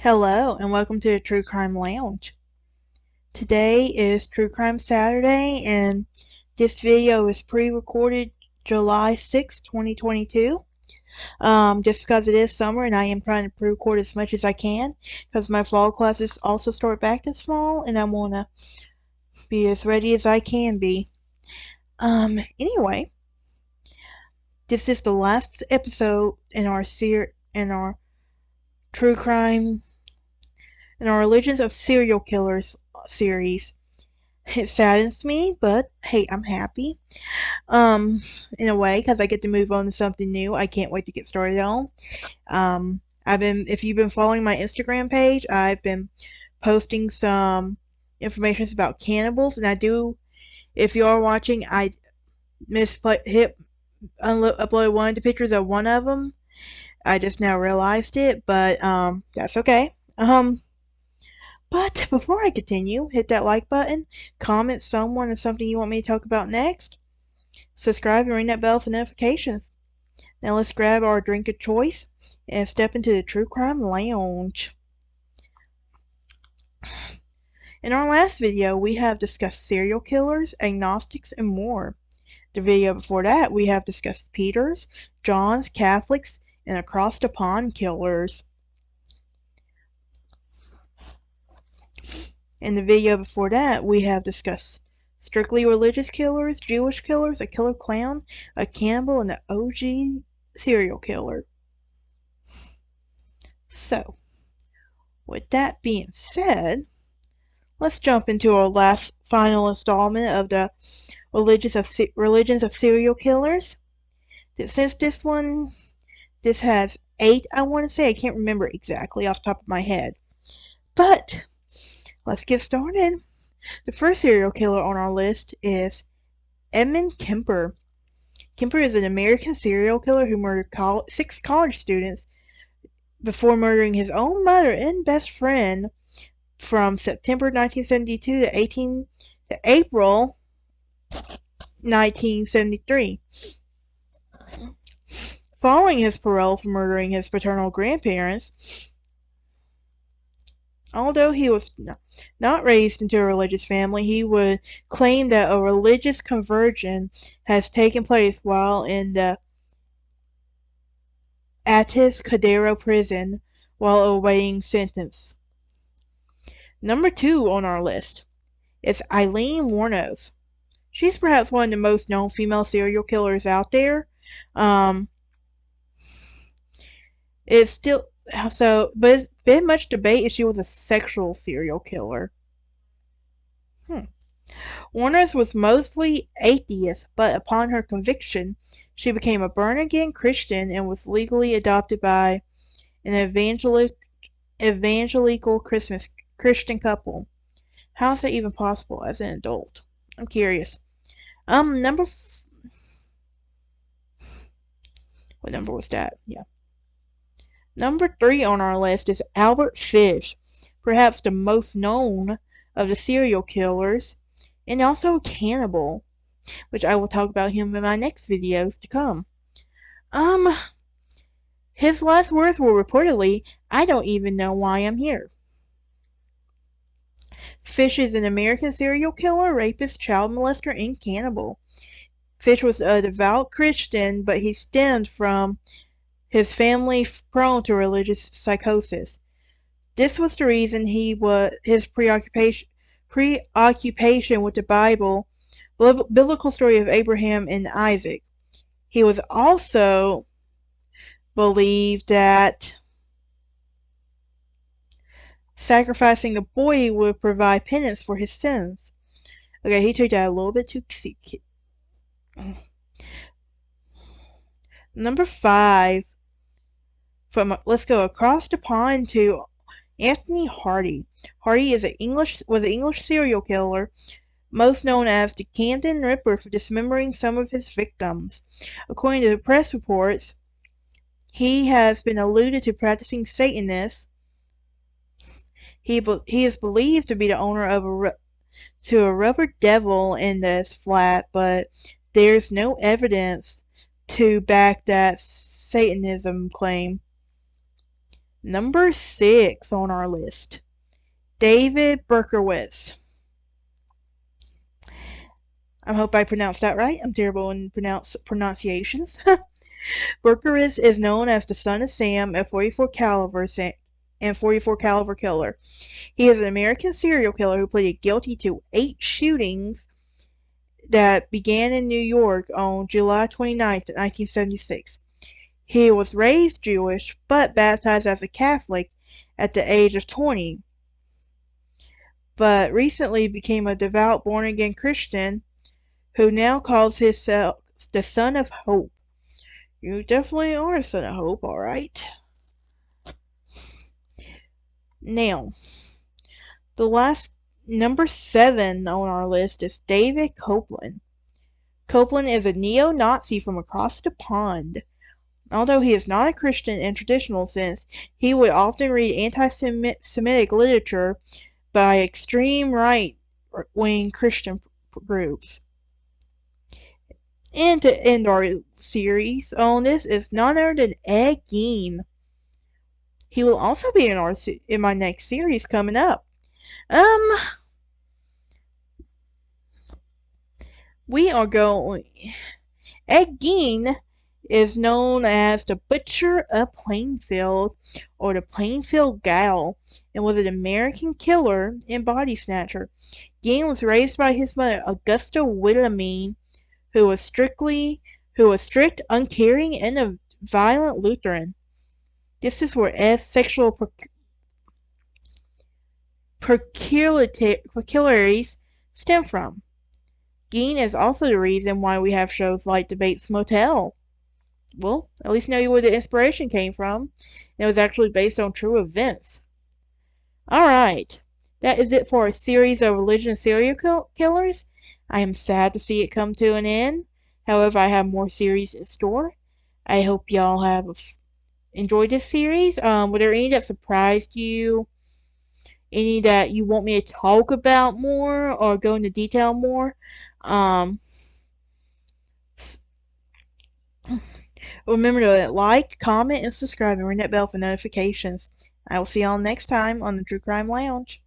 Hello and welcome to the True Crime Lounge. Today is True Crime Saturday and this video is pre-recorded July 6, 2022. Just because it is summer and I am trying to pre-record as much as I can because my fall classes also start back this fall and I want to be as ready as I can be. Anyway, this is the last episode in our True Crime in our Religions of Serial Killers series. It saddens me, but hey, I'm happy. Um, in a way, because I get to move on to something new. I can't wait to get started on. If you've been following my Instagram page, I've been posting some information about cannibals, and if you are watching, I uploaded one of the pictures of one of them. I just now realized it, but that's okay. But before I continue, hit that like button, comment someone and something you want me to talk about next, subscribe and ring that bell for notifications. Now let's grab our drink of choice and step into the True Crime Lounge. In our last video, we have discussed serial killers, agnostics, and more. The video before that, we have discussed Peters, Johns, Catholics, and across the pond killers. In the video before that, we have discussed strictly religious killers, Jewish killers, a killer clown, a cannibal, and an OG serial killer. So, with that being said, let's jump into our last final installment of the Religions of Serial Killers. Since this has 8, I want to say. I can't remember exactly off the top of my head. But, let's get started. The first serial killer on our list is Edmund Kemper. Kemper is an American serial killer who murdered 6 college students before murdering his own mother and best friend from September 1972 to April 1973. Following his parole for murdering his paternal grandparents, although he was not raised into a religious family, he would claim that a religious conversion has taken place while in the Atascadero prison while awaiting sentence. Number 2 on our list is Eileen Wuornos. She's perhaps one of the most known female serial killers out there. It's been much debate if she was a sexual serial killer. Wuornos was mostly atheist, but upon her conviction, she became a born-again Christian and was legally adopted by an evangelical Christian couple. How is that even possible as an adult? I'm curious. What number was that? Yeah. Number 3 on our list is Albert Fish, perhaps the most known of the serial killers, and also a cannibal, which I will talk about him in my next videos to come. His last words were reportedly, "I don't even know why I'm here." Fish is an American serial killer, rapist, child molester, and cannibal. Fish was a devout Christian, but he stemmed from his family prone to religious psychosis. This was the reason his preoccupation with the Bible, biblical story of Abraham and Isaac. He was also believed that sacrificing a boy would provide penance for his sins. Okay, he took that a little bit too cheeky. Number 5. Let's go across the pond to Anthony Hardy. Hardy was an English serial killer, most known as the Camden Ripper, for dismembering some of his victims. According to the press reports, he has been alluded to practicing Satanist. He is believed to be the owner of a rubber devil in this flat, but there's no evidence to back that Satanism claim. Number 6 on our list, David Berkowitz. I hope I pronounced that right. I'm terrible in pronunciations. Berkowitz is known as the son of Sam, a 44 caliber and 44 caliber killer. He is an American serial killer who pleaded guilty to 8 shootings that began in New York on July 29, 1976. He was raised Jewish, but baptized as a Catholic at the age of 20, but recently became a devout born-again Christian who now calls himself the Son of Hope. You definitely are a Son of Hope, alright. Now, the last, number 7 on our list is David Copeland. Copeland is a neo-Nazi from across the pond. Although he is not a Christian in traditional sense, he would often read anti-Semitic literature by extreme right-wing Christian groups. And to end our series on this is none other than Ed Gein. He will also be in my next series coming up. We are going. Ed Gein is known as the Butcher of Plainfield, or the Plainfield Gal, and was an American killer and body snatcher. Gein was raised by his mother, Augusta Wilhelmine, who was strict, uncaring, and a violent Lutheran. This is where Ed's sexual peculiarities stem from. Gein is also the reason why we have shows like The Bates Motel. Well, at least know where the inspiration came from. It was actually based on true events. Alright, that is it for our series of religion serial killers. I am sad to see it come to an end. However, I have more series in store. I hope y'all have enjoyed this series. Were there any that surprised you? Any that you want me to talk about more or go into detail more? Remember to like, comment, and subscribe, and ring that bell for notifications. I will see y'all next time on the True Crime Lounge.